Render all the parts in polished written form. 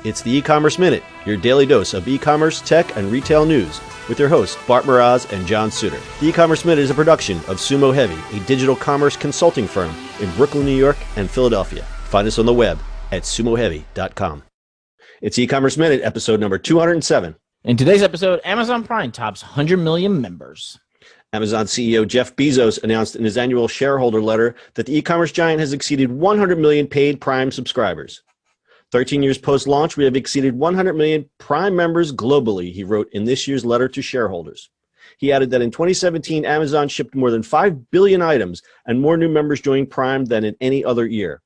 It's the E-Commerce Minute, your daily dose of e-commerce, tech, and retail news with your hosts, Bart Mraz and John Suter. The E-Commerce Minute is a production of Sumo Heavy, a digital commerce consulting firm in Brooklyn, New York, and Philadelphia. Find us on the web at sumoheavy.com. It's E-Commerce Minute, episode number 207. In today's episode, Amazon Prime tops 100 million members. Amazon CEO Jeff Bezos announced in his annual shareholder letter that the e-commerce giant has exceeded 100 million paid Prime subscribers. 13 years post-launch, we have exceeded 100 million Prime members globally, he wrote in this year's letter to shareholders. He added that in 2017, Amazon shipped more than 5 billion items and more new members joined Prime than in any other year.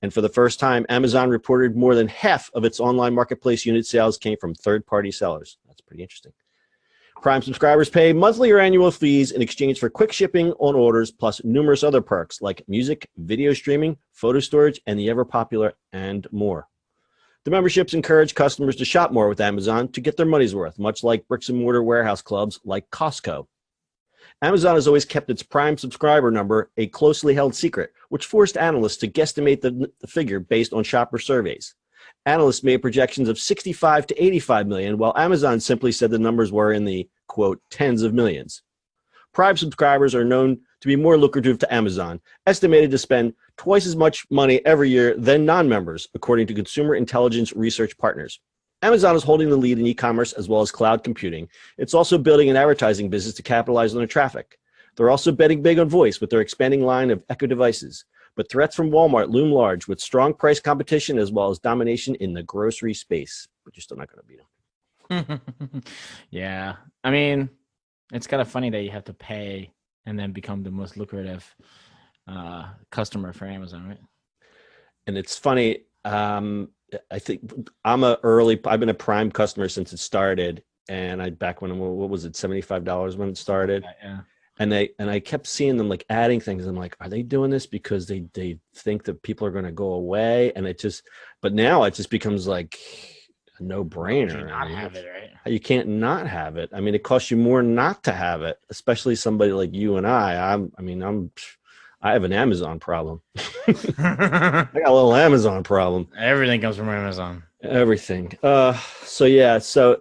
And for the first time, Amazon reported more than half of its online marketplace unit sales came from third-party sellers. That's pretty interesting. Prime subscribers pay monthly or annual fees in exchange for quick shipping on orders, plus numerous other perks like music, video streaming, photo storage, and the ever-popular and more. The memberships encourage customers to shop more with Amazon to get their money's worth, much like bricks-and-mortar warehouse clubs like Costco. Amazon has always kept its Prime subscriber number a closely held secret, which forced analysts to guesstimate the figure based on shopper surveys. Analysts made projections of 65 to 85 million, while Amazon simply said the numbers were in the, quote, tens of millions. Prime subscribers are known to be more lucrative to Amazon, estimated to spend twice as much money every year than non-members, according to Consumer Intelligence Research Partners. Amazon is holding the lead in e-commerce as well as cloud computing. It's also building an advertising business to capitalize on the traffic. They're also betting big on voice with their expanding line of Echo devices. But threats from Walmart loom large with strong price competition as well as domination in the grocery space. But you're still not going to beat them. Yeah. I mean, it's kind of funny that you have to pay and then become the most lucrative customer for Amazon, right? And it's funny. I think I've been a Prime customer since it started. And back when, what was it, $75 when it started? Yeah. And I kept seeing them like adding things. I'm like, are they doing this because they think that people are going to go away? And but now it just becomes like a no-brainer. You not have it, right? You can't not have it. I mean, it costs you more not to have it, especially somebody like you and I. I have an Amazon problem. I got a little Amazon problem. Everything comes from Amazon. Everything. So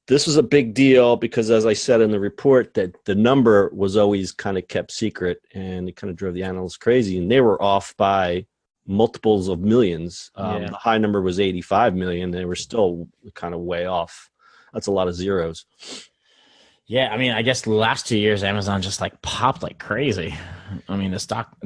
this was a big deal because, as I said in the report, that the number was always kind of kept secret, and it kind of drove the analysts crazy. And they were off by multiples of millions. The high number was 85 million. They were still kind of way off. That's a lot of zeros. Yeah, I mean, I guess the last 2 years, Amazon just like popped like crazy. I mean, the stock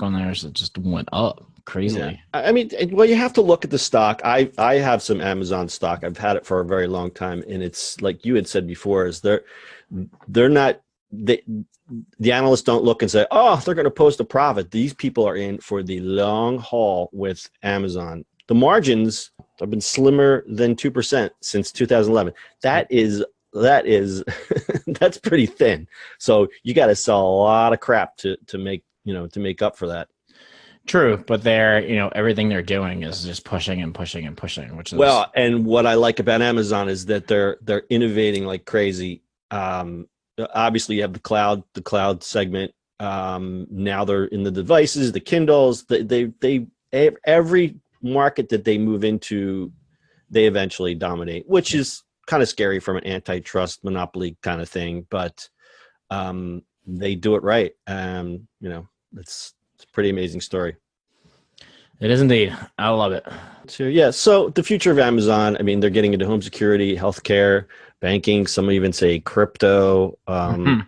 on there just went up crazily. Yeah. I mean, well, you have to look at the stock. I have some Amazon stock. I've had it for a very long time, and it's like you had said before, is the analysts don't look and say, oh, they're going to post a profit. These people are in for the long haul with Amazon. The margins have been slimmer than 2% since 2011. That is that's pretty thin. So you got to sell a lot of crap to make up for that. True, but everything they're doing is just pushing and pushing and pushing, which is well. And what I like about Amazon is that they're innovating like crazy. Obviously, you have the cloud segment. Now they're in the devices, the Kindles. They every market that they move into, they eventually dominate, which is kind of scary from an antitrust monopoly kind of thing, but they do it right. It's a pretty amazing story. It is indeed. I love it. So the future of Amazon, I mean, they're getting into home security, healthcare, banking. Some even say crypto. They're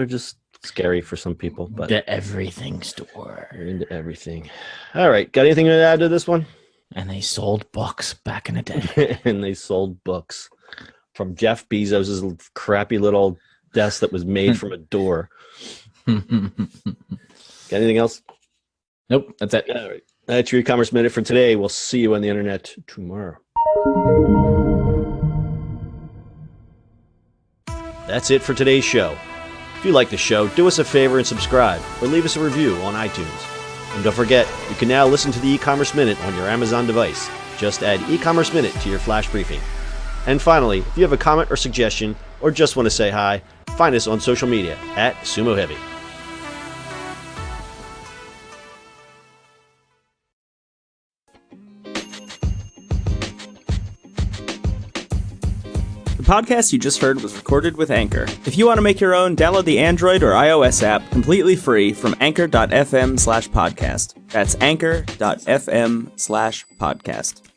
just scary for some people. But the everything store. They're into everything. All right, got anything to add to this one? And they sold books back in the day. And they sold books from Jeff Bezos' crappy little desk that was made from a door. Got anything else? Nope, that's it. All right. That's your e-commerce minute for today. We'll see you on the internet tomorrow. That's it for today's show. If you like the show, do us a favor and subscribe or leave us a review on iTunes. And don't forget, you can now listen to the e-commerce minute on your Amazon device. Just add e-commerce minute to your flash briefing. And finally, if you have a comment or suggestion or just want to say hi, find us on social media at Sumo Heavy. The podcast you just heard was recorded with Anchor. If you want to make your own, download the Android or iOS app completely free from anchor.fm/podcast. That's anchor.fm/podcast.